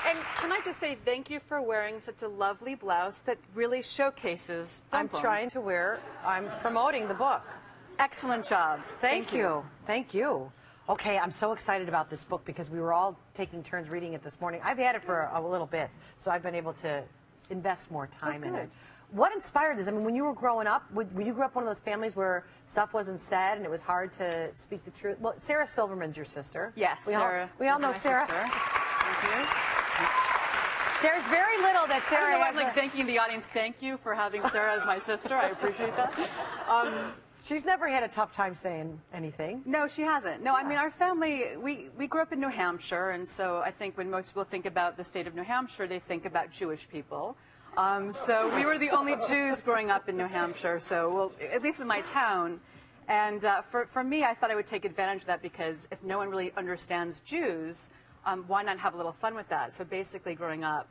And can I just say thank you for wearing such a lovely blouse that really showcases I'm trying to wear, I'm promoting the book. Excellent job. Thank you. Thank you. Okay, I'm so excited about this book because we were all taking turns reading it this morning. I've had it for a little bit, so I've been able to invest more time in it. What inspired this? I mean, when you were growing up, you grew up one of those families where stuff wasn't said and it was hard to speak the truth? Well, Sarah Silverman's your sister. Yes, we all know Sarah. Thank you. There's very little that Sarah I was like thanking the audience. Thank you for having Sarah as my sister. I appreciate that. She's never had a tough time saying anything. No, she hasn't. No, I mean, our family, we grew up in New Hampshire, and so I think when most people think about the state of New Hampshire, they think about Jewish people. So we were the only Jews growing up in New Hampshire, so, well, at least in my town. And for me, I thought I would take advantage of that because if no one really understands Jews, why not have a little fun with that? So basically, growing up,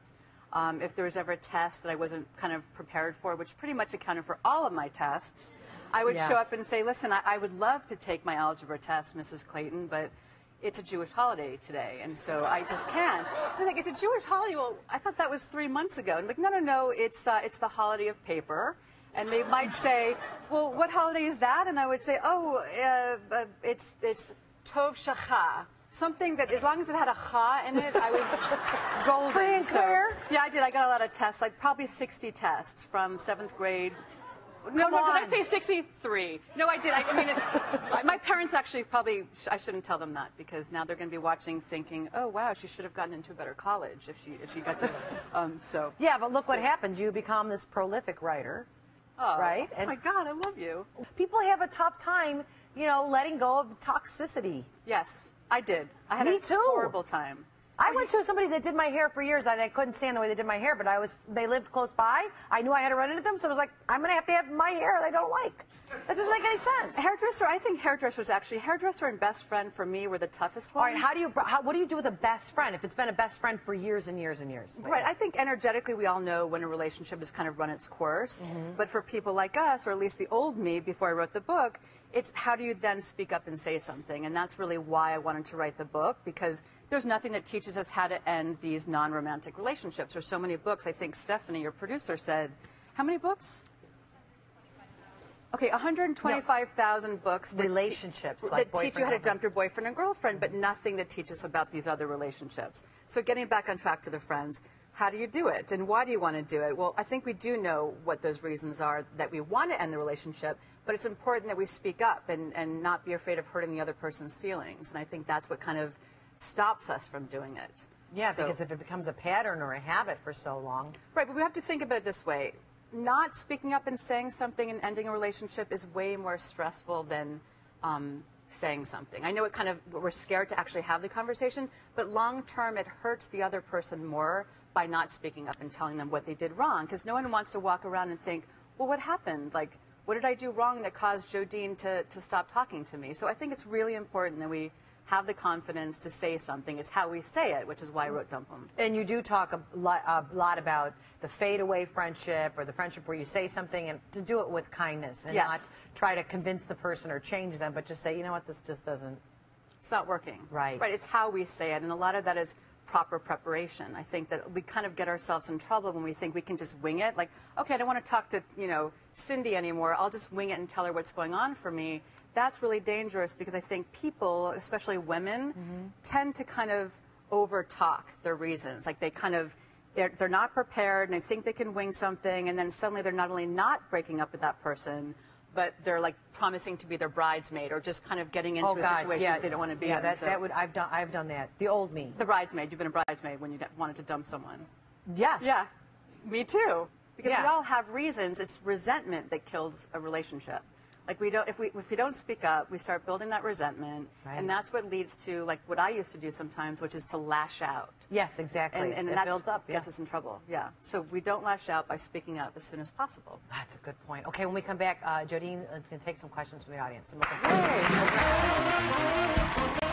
if there was ever a test that I wasn't kind of prepared for, which pretty much accounted for all of my tests, I would show up and say, listen, I would love to take my algebra test, Mrs. Clayton, but it's a Jewish holiday today, and so I just can't. I'm like, it's a Jewish holiday? Well, I thought that was 3 months ago. And I'm like, no, it's the holiday of paper. And they might say, well, what holiday is that? And I would say, oh, it's Tov Shachah. Something that, as long as it had a cha in it, I was golden. Free and clear? So, yeah, I did. I got a lot of tests, like probably 60 tests from 7th grade. No, did I say 63? No, I did. I mean, my parents actually probably, I shouldn't tell them that because now they're going to be watching thinking, oh, wow, she should have gotten into a better college if she got to, so. Yeah, but look what happens. You become this prolific writer, right? Oh, my God, I love you. People have a tough time, you know, letting go of toxicity. Yes, I did. I had Me a too. horrible time. I went to somebody that did my hair for years, and I couldn't stand the way they did my hair, but they lived close by. I knew I had to run into them, so I was like, I'm going to have my hair they don't like. That doesn't make any sense. Hairdresser, I think hairdresser and best friend for me were the toughest ones. All right, what do you do with a best friend if it's been a best friend for years and years and years? Right, I think energetically we all know when a relationship has kind of run its course, but for people like us, or at least the old me before I wrote the book, it's how do you then speak up and say something, and that's really why I wanted to write the book, because there's nothing that teaches us how to end these non-romantic relationships. There's so many books. I think Stephanie, your producer, said, how many books? Okay, 125,000 books that relationships that teach you how to dump your boyfriend and girlfriend, but nothing that teaches about these other relationships. So getting back on track to the friends, how do you do it, and why do you want to do it? Well, I think we do know what those reasons are that we want to end the relationship, but it's important that we speak up and not be afraid of hurting the other person's feelings, and I think that's what kind of stops us from doing it. Yeah, so, because if it becomes a pattern or a habit for so long. Right, but we have to think about it this way. Not speaking up and saying something and ending a relationship is way more stressful than saying something. I know we're scared to actually have the conversation, but long term it hurts the other person more by not speaking up and telling them what they did wrong, because no one wants to walk around and think, well, what happened? Like, what did I do wrong that caused Jodyne to stop talking to me? So I think it's really important that we have the confidence to say something. It's how we say it, which is why I wrote Dump 'Em. And you do talk a lot about the fade-away friendship or the friendship where you say something and to do it with kindness and not try to convince the person or change them, but just say, you know what, this just doesn't. It's not working. Right. Right, it's how we say it, and a lot of that is proper preparation. I think that we kind of get ourselves in trouble when we think we can just wing it. Like, okay, I don't want to talk to, Cindy anymore. I'll just wing it and tell her what's going on for me. That's really dangerous because I think people, especially women, tend to kind of over-talk their reasons. Like they're not prepared and they think they can wing something, and then suddenly they're not only not breaking up with that person, but they're like promising to be their bridesmaid or just kind of getting into a situation that they don't want to be in. I've done that. The old me. The bridesmaid. You've been a bridesmaid when you wanted to dump someone. Yes. Yeah. Me too. Because we all have reasons. It's resentment that kills a relationship. Like if we don't speak up, we start building that resentment, and that's what leads to like what I used to do sometimes, which is to lash out. Yes, exactly. And that builds up, gets us in trouble. Yeah. So we don't lash out by speaking up as soon as possible. That's a good point. Okay, when we come back, Jodyne is going to take some questions from the audience. I'm looking forward to it.